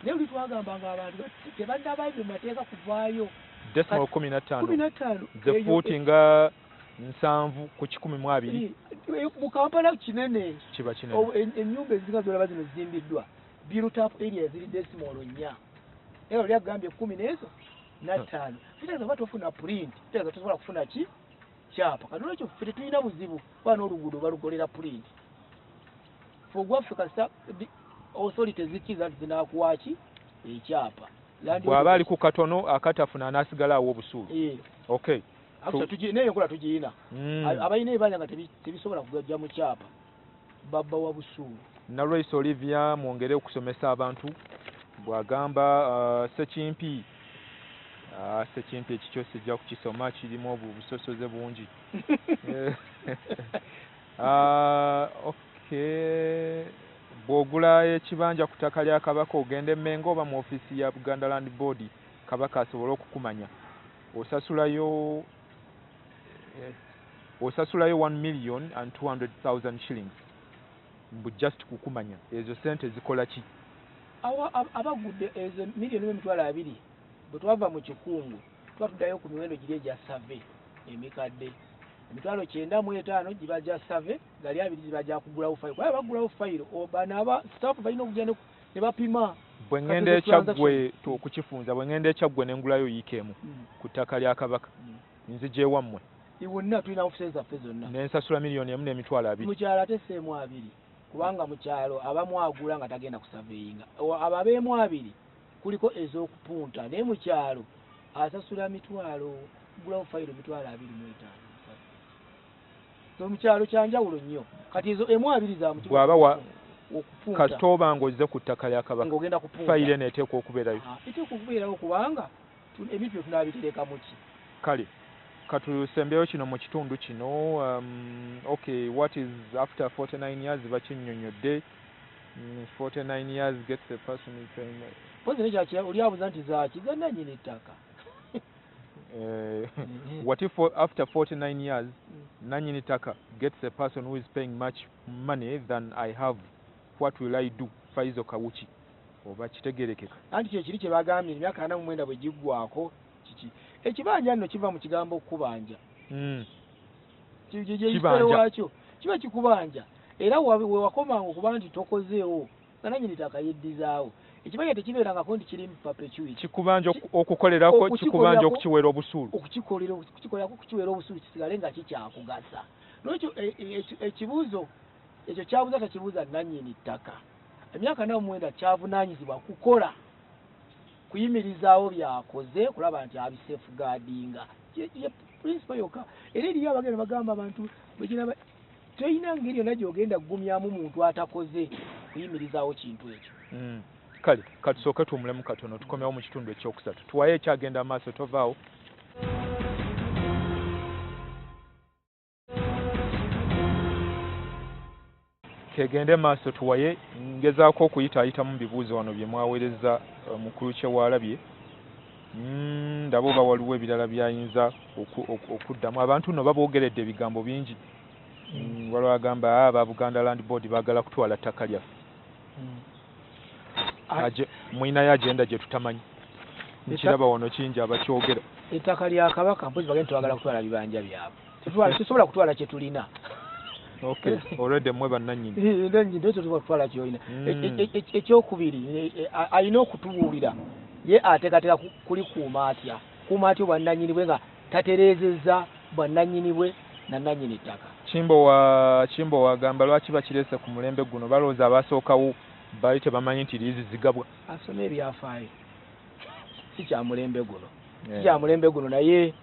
Speaker 2: naye oli twagambanga abantu tebaddabayo mu mateeka kuvaayo
Speaker 1: decimal 15 the futi nga 7 ku 12
Speaker 2: mu Kampala kinene
Speaker 1: kiba kinene
Speaker 2: ennyumba ezinga zolaba zino zimbiddwa built up area ziri decimal 4 era oli agambye 10 n'ezo na 5 kitegeeza bati ofuna print kitegeeza tosobola kufuna ki kyapa kati olwekyo ffe tetulina buzibu kuba n'oluguudo balugolera print fe ogwaffe kasa authority zikkiriza nti zinaakuwaki ekyapa
Speaker 1: bw'aba ali ku katono akatafuna n'asigala awo obusuulu. Okay.
Speaker 2: Naye enkola tugiina. Abalina ebibanja nga tebisobola kugajja mu kyapa babba wa busuulu.
Speaker 1: Nalwesi Olivia mwongere okusomesa abantu bw'agamba Sekimpi. Sekimpi ekikyo sijja kukisoma kirimu obusosoze bungi. Okay. Bw'ogula ekibanja ku ttaka lya Kabaka ogenda Mmengo oba mu ofiisi ya Buganda Land Board Kabaka asobole okukumanya. Osasulayo 1,200,000 shillings. Just kukumanya ezo sente zikola ki?
Speaker 2: Abagudde ezo $1,200,000 bwe twava mu kikungu twatuddayo ku miwendo giri egya survey emikadde $9,500 giba gya survey gali 2 ziba gya kugulawo fayiro. Kuba bagulawo fayiro banaba staff balina okugenda ne bapima.
Speaker 1: Bwe ngenda ekyaggwe okukifunza bwe ngenda ekyaggwe n'engulayo yiikeemu ku ttaka lya Kabaka nzije wammwe.
Speaker 2: Iwonna tulina offices zaffe zonna.
Speaker 1: N'ensasula $1,200,000.
Speaker 2: Mukyala teseemu 2 kubanga mukyalo abamu agula nga tagenda ku surveyinga. Ababeemu 2 kuliko ez'okupunta naye mukyalo asasula $1,000 kugulawo fayiro $2,500. So mukyalo kyanjawulo nnyo. Kati ezo emu 2 za mukigo.
Speaker 1: Bw'aba kasitoba ng'ozze ku ttaka lya Kabaka
Speaker 2: ng'ogenda kupunta
Speaker 1: fayiro neeteekwa okubeerayo.
Speaker 2: Eteekwa okubeerayo kubanga ebintu tunaabitereka mu ki?
Speaker 1: Kale katusembeyo kino mu kitundu kino. Okay, what is after 49 years bakinnyonnyodde. 49 years gets the person who is paying.
Speaker 2: Pozi nekya oli abuza nti zaaki za nannyini ttaka.
Speaker 1: What if after 49 years nannyini ttaka gets a person who is paying much money than I have? What will I do? Faizo Kawuki oba kitegerekeka. Anti
Speaker 2: kye kiri kye bagambye emyaka 49 bwe giggwako kiki. Ekibanja nno kiva mu kigambo okubanja. Kibanja kiba kikubanja. Era we wakomanga okuba nti tokozeewo nannyini ttaka yeddizaawo. Ekibanja tekibeerangako nti kiri mu perpetuity.
Speaker 1: Kikubanja okukolerako, kikubanja okukiweera obusuulu.
Speaker 2: Okukiweera obusuulu kisigale nga kikyakugasa. N'ekyo ekibuuzo ekyo kyabuuza takibuuza nannyini ttaka. Emyaka 49 kyavunaanyizibwa kukola kuyimirizaawo byakoze kulaba nti abisefugaadinga. Ye principle yokka. Era eriyo abagenda bagamba abantu bwekiraba tolina ngeri yonna gy'ogenda kugumyamu muntu atakoze kuyimirizaawo kintu ekyo.
Speaker 1: Kale katusooke tuwumulemu katono tukomewo mu kitundu ekyokusatu. Tuwaye ekyagenda amaaso tovaawo. Kegende maaso Tuwaye ngezaako okuyitaayita mu bibuuzo wano bye mwaweereza mukulu Kiwalabye. Ndaba oba waliwo ebirala byayinza okuddamu. Abantu nno baboogeredde ebigambo bingi. Waliwo agamba aba Buganda Land Board baagala kutwala ttaka lyaffe. Mwinayo agenda gye tutamanyi. Nkiraba wano kingi abakyogera.
Speaker 2: Ettaka lya Kabaka mpozi bagenda twagala kutwala bibanja byabwe. Tusobola kutwala kye tulina.
Speaker 1: Okay, already mwe bannannyini.
Speaker 2: Ndio tutwala kyolina. Ekyokubiri alina okutubuulira ye ateekateeka kuli kuuma atya bwannannyini bwe nga tatereezezza bwannannyini bwe na nannyini ttaka.
Speaker 1: Kimbo wagamba lwaki bakirese ku mulembe guno balowooza abaasookawo bali tebamanyi nti liizi zigabwa.
Speaker 2: Asoma ebyafaayo si kya mulembe guno naye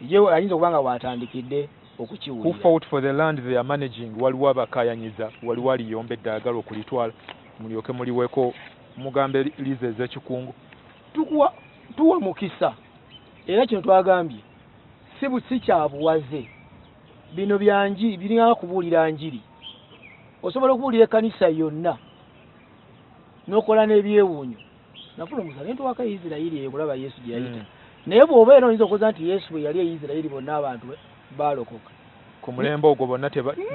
Speaker 2: ye ayinza okuba nga waatandikidde okukiwulira.
Speaker 1: Who fought for the land they are managing? Waliwo abakaayanyiza, waliwo aliyomba eddagala okulitwala mulyoke muliweeko mugambe liizi ez'ekikungu.
Speaker 2: Tuwa mukisa era kino twagambye si kyabuwaze. Bino byanji biringa kubuulira njiri. Osobola okubuulira ekkanisa yonna n'okola n'ebyewuunyo. Nafuna omusale ntwaka Isirayiri ekulaba Yesu gye yayita. Naye bw'obeera oyinza okukoza nti Yesu bwe yali Isirayiri bonna abantu baalokoka.
Speaker 1: Ku mulembe ogwo bonna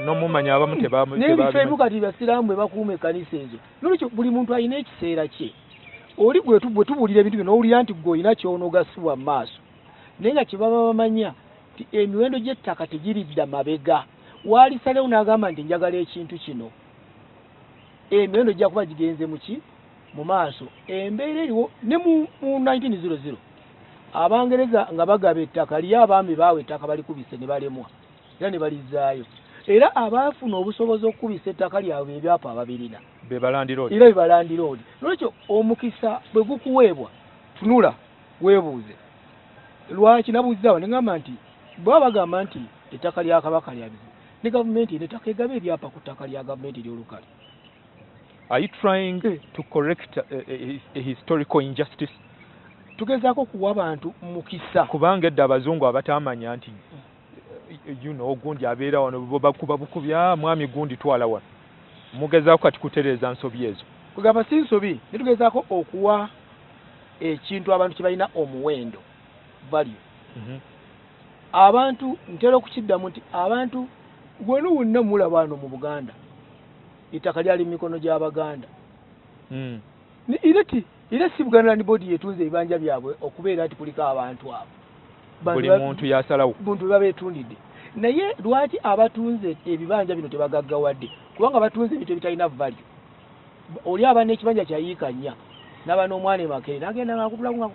Speaker 1: n'omumanya abamu
Speaker 2: n'ebifo ebimu kati basiraamu bwe bakuuma ekkanisa ezo. Nolwekyo buli muntu alina ekiseera kye. Oli bwe tubuulira ebintu bino n'owulira nti ggwe olina ky'onoogasibwa mu maaso. Naye nga kye baba bamanya nti emiwendo gy'ettaka tegiridda mabega. Waalisalewo n'agamba nti njagala ekintu kino. Emiwendo gya kuba gigenze mu maaso. Embeera eriwo ne mu 1900 Abangereza nga bagaba ettaka lya abaami baawe ettaka balikubise ne balemwa. Era ne balizaayo. Era abaafuna obusobozi okukubisa ettaka lyabwe ebyapa ababirina.
Speaker 1: Be balandiroodi.
Speaker 2: Era be balandiroodi. Nolwekyo omukisa bwe gukuweebwa tunula weebuuze lwaki nabuuzaawo ne ngamba nti bwe bagamba nti ettaka lya Kabaka lya bizibu ne gavumenti ettaka egaba ebyapa ku ttaka lya gavumenti ery'olukale.
Speaker 1: Are you trying to correct a historical injustice?
Speaker 2: Tugezaako kuwa abantu mukisa
Speaker 1: kubanga edda abazungu abatamanya nti gundi abeera wano bakuba bukubya mwami gundi twala wano mugezaako kati kutereeza nsobi ezo.
Speaker 2: Kugamba si nsobi nitugezaako okuwa ekintu abantu kye balina omuwendo value. Abantu ntera okukiddamu nti abantu gweno wonna mulaba wano mu Buganda ettaka lyali mu mikono gy'Abaganda. Era si Buganda Land Board yetunze ebibanja byabwe okubeera nti kuliko abantu abo.
Speaker 1: Buli muntu yasalawo.
Speaker 2: Buntu babeetundidde. Naye lwaki abatunze ebibanja bino tebagaggawadde? Kubanga batunze ebintu ebitalina value. Oli aba n'ekibanja kya yiika nnya n'aba n'omwana emakere n'agenda ng'akupula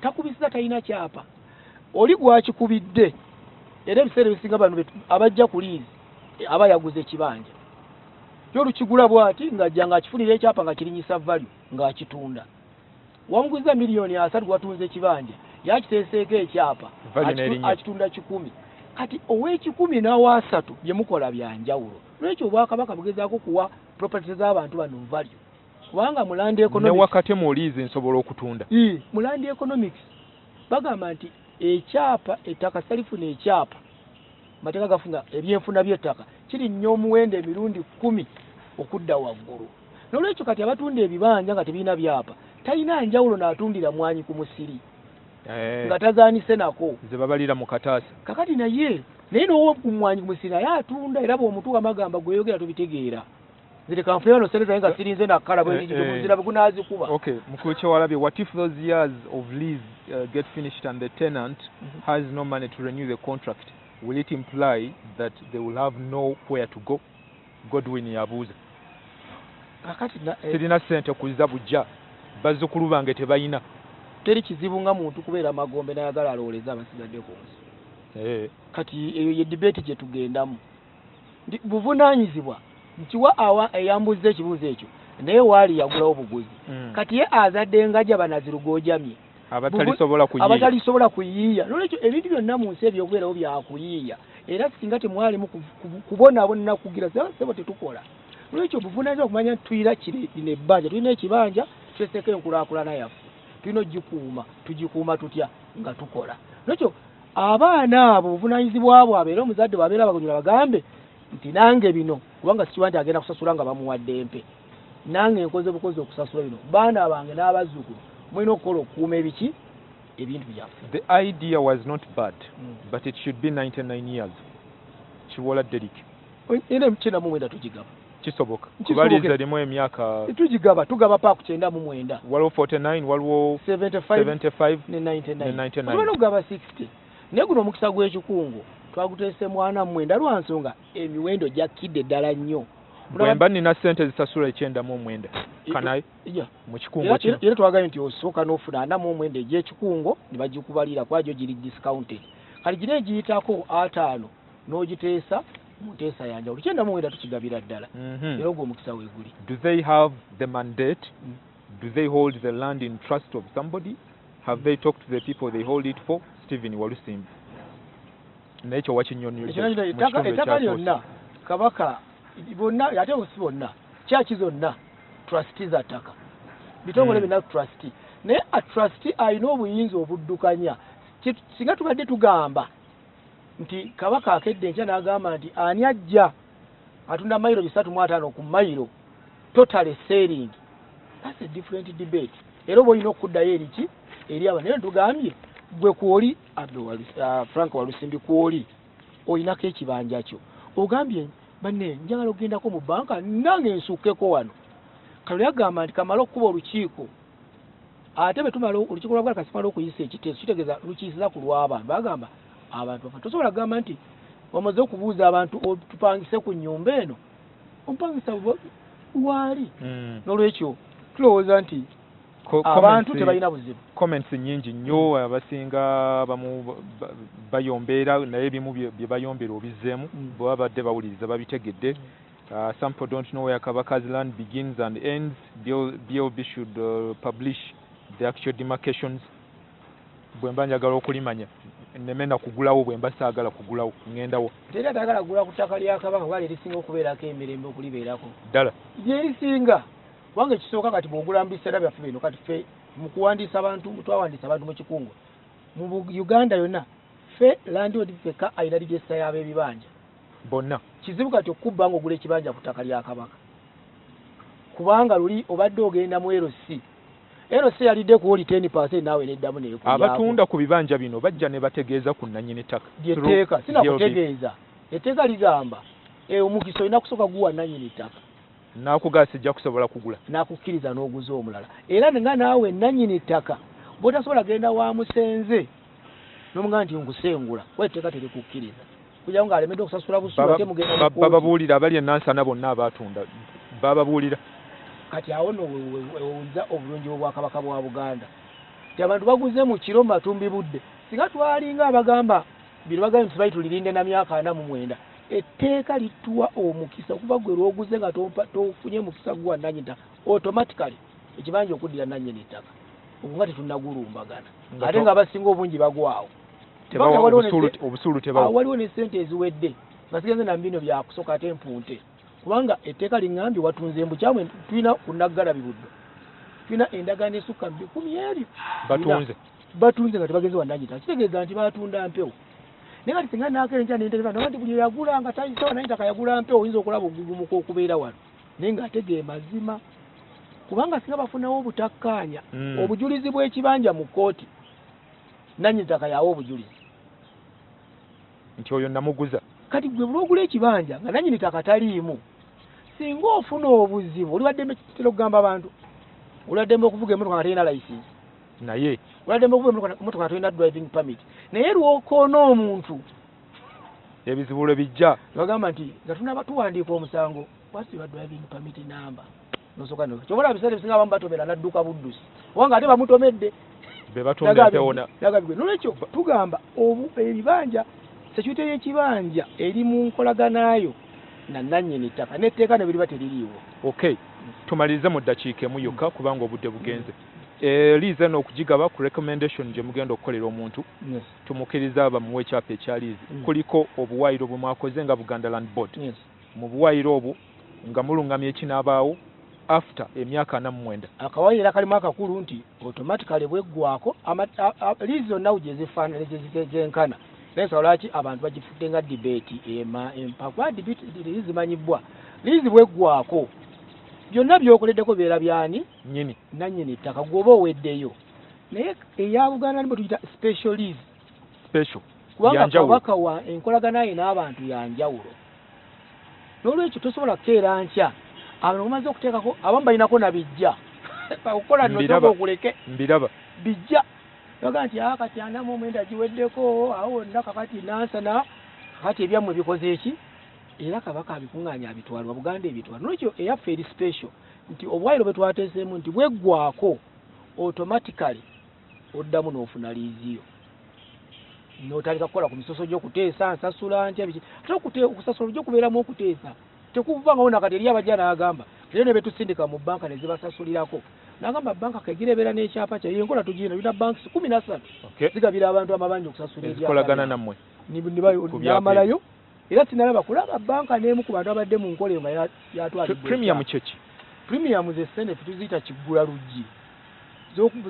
Speaker 2: takubisiza talina kyapa. Oli gwakikubidde era ebiseera ebisinga bano abajja ku liizi aba yaguze ekibanja. Kyolukigula bw'ati ng'ajja ng'akifunira ekyapa nga kirinyisa value ng'akitunda. Wamuguza miliyoni 3 watunze ekibanja yakiteeseeko ekyapa akitunda 10. Kati ow'ekikumi n'owa3 bye mukola bya njawulo. N'ekyo Obwakabaka bugezaako kuwa properties z'abantu bano value. Kubanga mu land economics
Speaker 1: ne wakati mu liizi nsobola okutunda.
Speaker 2: Mu land economics bagamba nti ekyapa ettaka salifuna ekyapa mateeka gafunga ebyenfuna by'ettaka kiri nnyo omuwendo emirundi 10 okudda waggulu. N'olwekyo kati abatunda ebibanja nga tebiina byapa talina njawulo n'atundira mwanyi ku musiri nga tazaanise nako
Speaker 1: ze babalira mu kataasa.
Speaker 2: Kakati naye n'ow'omwanyi ku musiri naye atunda era bw'omutuwa amagamba gweyogera tobitegeera. Zile kamfeano seneta nga sirinze na kala bwe ndizira bugunazi kuba.
Speaker 1: Okay, mkuu Kiwalabye, what if those years of lease get finished and the tenant has no money to renew the contract? Will it imply that they will have nowhere to go? Godwin yabuuza.
Speaker 2: Kakati
Speaker 1: sirina sente kuliza bujja bazzukulu bange tebayina.
Speaker 2: Teri kizibu nga muntu kubeera magombe n'ayagala alooleza abasigadde ku nsi. Kati eyo ye debate gye tugendamu. Buvunaanyizibwa nkiwa awa eyambuza ekibuuzo ekyo naye waali yagulawo obuguzi. Kati ye azadde ngajja banazirugojamye abatalisobola kuyiiya. Nolwekyo ebintu byonna mu nsi ebyokubeerawo byakuyiiya era singa temwalimu kubonaabona kugira sebo tetukola. Nolwekyo buvunaanyizibwa kumanya nti tuyira lino ebbanja tulina ekibanja tweseeko enkulaakulana yaffe tulina ogikuuma tugikuuma tutya nga tukola. Nolwekyo abaana abo buvunaanyizibwa bwabwe era omuzadde bwabeera bagonyula bagambe nti nange bino kubanga sikiwa nti agenda kusasula nga bamuwadde empe nange nkoze bukozi okusasula bino baana bange n'abazzukulu mulina okukola okukuuma ebiki ebintu byaffe.
Speaker 1: The idea was not bad but it should be 99 years. Kiwola Derek
Speaker 2: ene mchina mu mwenda tugigaba
Speaker 1: kisoboka kubaliza limu emyaka
Speaker 2: tugigaba tugaba pa ku 99
Speaker 1: waliwo 49 waliwo 75
Speaker 2: ne 99 waliwo gaba 60 ne guno omukisa gw'ekikungo twaguteese mwana mwenda lwa nsonga emiwendo gyakidde ddala nnyo.
Speaker 1: Bwemba nina ssente zisasula 9 kanayi mu kikungo kino
Speaker 2: era twagaye nti osooka n'ofuna 4 egy'ekikungo ne bagikubalira kwagyo giri discounted. Kali gino egiyitako 5 n'ogiteesa muteesa yanja 9 tukigabira ddala era ogwo omukisa weeguli.
Speaker 1: Do they have the mandate? Do they hold the land in trust of somebody? Have they talked to the people they hold it for? Stephen Walusimbi nekyo wakinyonyoza
Speaker 2: ettaka lyonna Kabaka bonna ate osi bonna kyaki zonna trustee za ttaka bitongole bina trustee naye a trustee alina obuyinza obuddukanya. Singa tubadde tugamba nti Kabaka akedde enkya n'agamba nti ani ajja atunda mayiro 305 ku mayiro total selling, that's a different debate. Era oba olina okuddayo eriki eri aba naye tugambye gwe kwoli Frank Walusimbi kwoli olinako ekibanja kyo ogambye banne njagala ogendako mu banka nange nsukkeko wano. Kalulu yagamba nti kamala okuba olukiiko ate betumala olukiiko lwa Buganda kasimala okuyisa ekiteeso kitegeeza lukiyisiza ku lw'abantu bagamba abantu bafa. Tosobola kugamba nti wamaze okubuuza abantu tupangise ku nnyumba eno omupangisa waali. N'olwekyo tulowooza nti abantu tebalina buzibu.
Speaker 1: Comments nyingi nnyo abasinga bamu bayombeera naye ebimu bye bayombera obizzeemu bwe babadde bawuliriza babitegedde. Some people don't know where Kabaka's land begins and ends. BLB should publish the actual demarcations bwe mba njagala okulimanya nemena kugulawo bwe mba saagala kugulawo ngendawo
Speaker 2: tera tagala kugula ku ttaka lya Kabaka wali lisinga okubeerako emirembe okulibeerako
Speaker 1: ddala
Speaker 2: gye lisinga wange kisooka kati bw'ogula mu biseera byaffe bino kati ffe mu kuwandiisa abantu twawandiisa abantu mu kikungo mu Uganda yonna ffe landlord ffeka ayina ligesa y'ab'ebibanja
Speaker 1: bonna
Speaker 2: kizibu kati okubba ng'ogula ekibanja ku ttaka lya Kabaka kubanga luli obadde ogenda mu LC yalidde ku oli 10% naawe neddamu neyo
Speaker 1: abatunda ku bibanja bino bajja ne bategeeza ku nannyini ttaka
Speaker 2: lyetteeka sinakutegeeza etteeka ligamba omukisa olina kusooka guwa nannyini ttaka
Speaker 1: n'akugala sijja kusobola kugula
Speaker 2: n'akukkiriza n'oguza omulala era nga naawe nannyini ttaka bw'otasobola genda wa musenze n'omugamba nti nkusengula kuba etteeka terikukkiriza kugira ng'alemedde okusasula busuulu ate mugenda
Speaker 1: bababuulira abali ennansana bonna abaatunda bababuulira
Speaker 2: kati awo nowuliza obulungi bw'Obwakabaka bwa Buganda ti abantu baguze mu kiro matumbi budde singa twalinga abagamba bino bagambye nti baali tulirinde na myaka 49 etteeka lituwa omukisa okuva gwe lw'oguze nga tofunye mukisa guwa nannyini ttaka automatically ekibanja okuddira nannyini ttaka nga tetunnagulumbagana ate nga basinga obungi bagwawo
Speaker 1: obusuulu tebawo
Speaker 2: waliwo ne ssente eziwedde nga sigenze na mbino byakusoka ate mpunte kubanga etteeka liŋŋambye watunze embukyamwe tulina kunaggala bibuddo tulina endagaano esukka 200 batunze nga tebagenze wanannyini ttaka kitegeeza nti batunda mpewo naye kati singa nakerenja nentegeeza nti buli yagula nga tayisawo nannyini ttaka yagula mpewo oyinza okulaba ogugumuka okubeera wano naye ng'ate ge mazima kubanga singa bafunawo obutakkaanya obujulizi bw'ekibanja mu kkooti nannyini ttaka yawa obujulizi
Speaker 1: nti oyo namuguza
Speaker 2: kati gwe bulogula ekibanja nga nannyini ttaka taliimu singa ofuna obuzibu oliwaddembe kitera okugamba abantu oliwaddembe okuvuga emmotoka nga terina license
Speaker 1: naye
Speaker 2: oliwaddembe okuvuga emmotoka nga terina driving permit naye lwokoona omuntu
Speaker 1: ebizibu lwe bijja
Speaker 2: bagamba nti nga tunaba tuwandiika omusango what's your driving permit number nosooka kyobola biseera bisinga abamu batomera n'adduka buddusi obanga ate bamutomedde
Speaker 1: be batomera pewona
Speaker 2: nolwekyo tugamba ebibanja security y'ekibanja eri mu nkolaganayo na nannyini ttaka n'etteeka ne biriba teririiwo
Speaker 1: okay tumalirize mu ddakiika emu yokka kubanga obudde bugenze liizi eno okugigaba ku recommendation gye mugenda okukolera omuntu tumukkiriza bamuwe ekyapa ekya liizi kuliko obuwaayiro bwe mwakoze nga Buganda Land Board mu buwaayiro obwo nga mulungamya ekinaabaawo after emyaka 49
Speaker 2: akawaayiro kalimu akakulu nti automatically bweggwako liizi zonna gyezifaanana gyenkana naye lwaki abantu bagifudde nga debate empaka debate zimanyibwa liizi bweggwako byonna byokoleddeko beera byani
Speaker 1: nyini
Speaker 2: nannyini ttaka gwoba oweddeyo naye eya Buganda nibwe tuyita special lease
Speaker 1: special
Speaker 2: kubanga Kabaka wa enkolaganaye n'abantu yanjawulo n'olwekyo tosobola kukeera nkya abantu bamaze okuteekako abamu balinako nabijja okukola notoba okuleke
Speaker 1: mbiraba
Speaker 2: bijja baga nti kati anamu omwenda giweddeko awo wonna kakati nansana kakati ebyammwe bikoze eki era Kabaka abikuŋŋaanya abitwalwa Buganda ebitwalwa nolwekyo eyaffe eri special nti obwairo bwe twateeseemu nti bweggwako automatically oddamu n'ofuna liiziyo n'otandika kukola ku misoso gy'okuteesa nsasula ntya biki ate okusasula ojja okubeeramu okuteesa tekuvanga wona kati eri abajja n'agamba era ne betusindika mu banka ne zibasasulirako n'agamba banka kegirebeera n'ekyapa kye yenkola tugirina bina banks 13 zigabira abantu amabanja okusasula
Speaker 1: ekolagana nammwe
Speaker 2: n'amalayo era sinalaba kulaba banka n'emu ku bantu abadde mu nkola nga yatwalibwa
Speaker 1: premium kyeki
Speaker 2: premium ze senate tuziyita kiggula luggi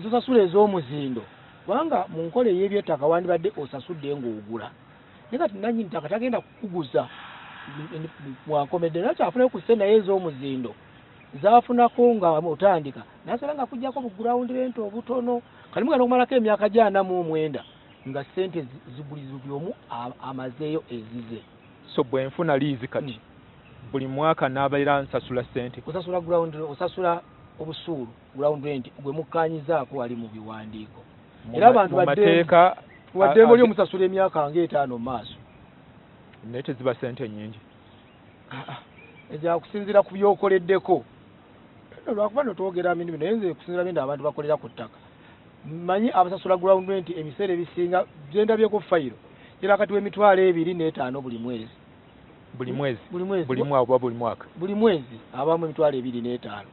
Speaker 2: zosasula ez'omuzindo kubanga mu nkola ey'ebyettaka wandibadde osasudde ng'ogula naye kati nannyini ttaka tagenda kukuguza mwakomedde nakyafunayo ku sse naye ez'omuzindo zaafunako nga otandika nasala nga kujjako buground rent obutono kalimu gana okumalako emyaka 49 nga ssente zigulizo byomu amazeeyo ezize
Speaker 1: so bwe nfuna liizi kati buli mwaka n'abeera nsasula ssente
Speaker 2: osasula ground osasula obusuulu ground rent gwe mukkaanyizaako wali mu biwandiiko era abantu baddembo oli omusasula emyaka nga 5 mu maaso
Speaker 1: naye teziba ssente nnyingi
Speaker 2: ezyakusinziira ku byokoleddeko lwakuba notwogera bintu bino naye nze kusinziira bintu abantu bakolera ku ttaka mmanyi abasasula ground rent ebiseera ebisinga byendabyeko fayiro era kati w'Emitwalo 2 buli mwezi buli mwaka buli mwezi abamu Emitwalo 2 5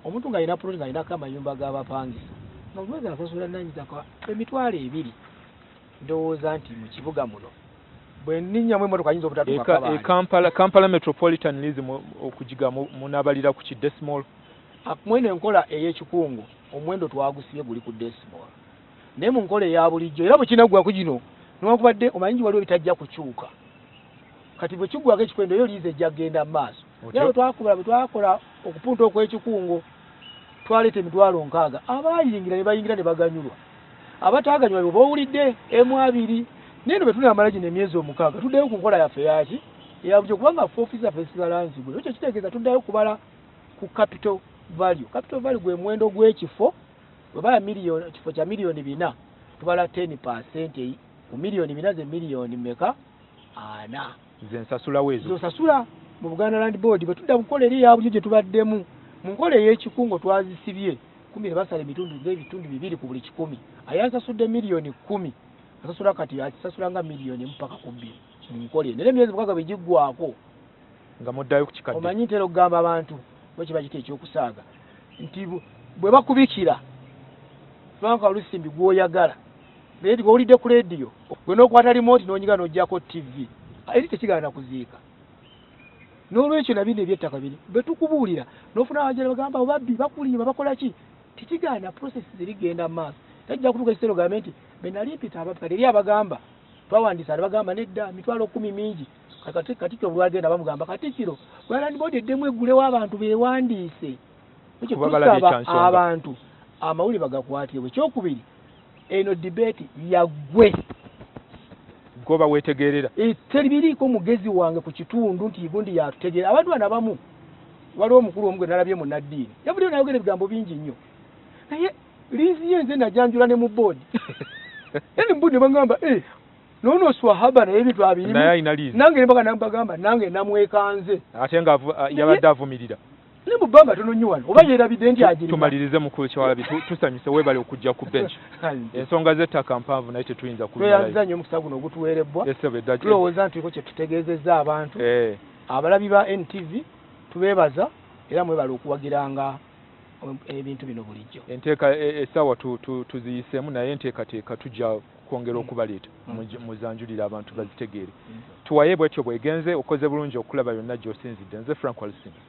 Speaker 2: omuntu ng'alina puloti ng'alinako amayumba g'abapangisa nga buli mwezi asasula nnannyinzako emitwalo 2 ndowooza nti mu kibuga muno bwe nninnyamu emmotoka ayinza obutatuuka
Speaker 1: Kampala Metropolitan Leasing okugiga munabalira ku ki decimal
Speaker 2: mwene enkola ey'ekikungu omuwendo twagusibye guli ku decimal naye mu nkola eya bulijjo era bwe kinaggwako gino newankubadde omanyi waliwo bitajja kukyuka kati bwe kiggwako ekikwendo eyo liizi ejja kgenda mu maaso era bwe twakola okupunta okw'ekikungu twaleeta emitwalo 6 abayingira ne bayingira ne baganyulwa abataaganyulwa bwe bawulidde M2 neno bwe tunamala gino emyezi 6 tuddayo ku nkola yaffe yaki eyabujjo kubanga office yaffe esigalanzibwe ekyo kitegeeza tuddayo kubala ku capital value gwe muwendo gw'ekifo bwe baya kifo kya miliyoni 4 tubala 10% ku miliyoni 4 ze miliyoni meka 4
Speaker 1: ze nsasula wezo
Speaker 2: zosasula mu Buganda Land Board bwe tudda mu nkola eri eyabujjo gye tubaddemu mu nkola ey'ekikungo twazisibye 10 basala ebitundu 2 ku buli 10 ayansasudde miliyoni 10 asasula kati asasula nga miliyoni mpaka 2 mu nkola nere emyezi 6 begiggwako
Speaker 1: nga muddayo ku kikadde
Speaker 2: omanyi ntero kugamba abantu bwe kiba kiti ekyokusaaga nti bwe bakubikira banka olusimbi gw'oyagala bwedi bw'olidde ku radio gwe n'okwata remote n'onyiga n'ojjako TV eri tekigaana kuziika n'olwekyo nabino ebyettaka biri bwe tukubuulira n'ofuna abajjala bagamba babbi bakulima bakola ki tekigaana process zirigenda mu maaso tajja kutuuka ekisero gavumenti be nali mpita abapikati eri abagamba twawandiisa ne bagamba nedda mitwalo 10 mingi Katikkiro bulwagenda bamugamba Katikkiro Land Board eddemu eggulewo abantu beewandiise ekyo tusaba abantu amawuli bagakwatibwe kyokubiri eno debate yagwe
Speaker 1: goba wetegerera
Speaker 2: teribiriko mugezi wange ku kitundu nti gundi yatutegerera abantu bana bamu waliwo omukulu omugwe nalabye mu naddiini yabulio nayogera ebigambo bingi nnyo naye liizi yenze najanjula ne mu board eni mbudde bagamba nono swahaba naye ebintu abirimu nange ne bagamba nange namwekanze
Speaker 1: ate nga yabadde avumirira
Speaker 2: ne mubamba tono nnyo wano oba yeerabidde nti agirina
Speaker 1: tumalirize mukulu Kiwalabye tusanyuse weebale okujja ku bench ensonga z'ettaka mpanvu naye tetuyinza
Speaker 2: kuyanza nnyo omukisa guno ogutuweerebbwa tulowooza nti tuliko kye tutegeezezza abantu abalabi ba NTV tubeebaza era mwebale okuwagiranga ebintu bino bulijjo
Speaker 1: enteeka essaawa tuziyiseemu naye enteekateeka tujja kwongera okubaleeta muzanjulira abantu bazitegeere Tuwaye bwetyo bwegenze okoze bulungi okulaba byonna gy'osinzidde nze Frank Walsinga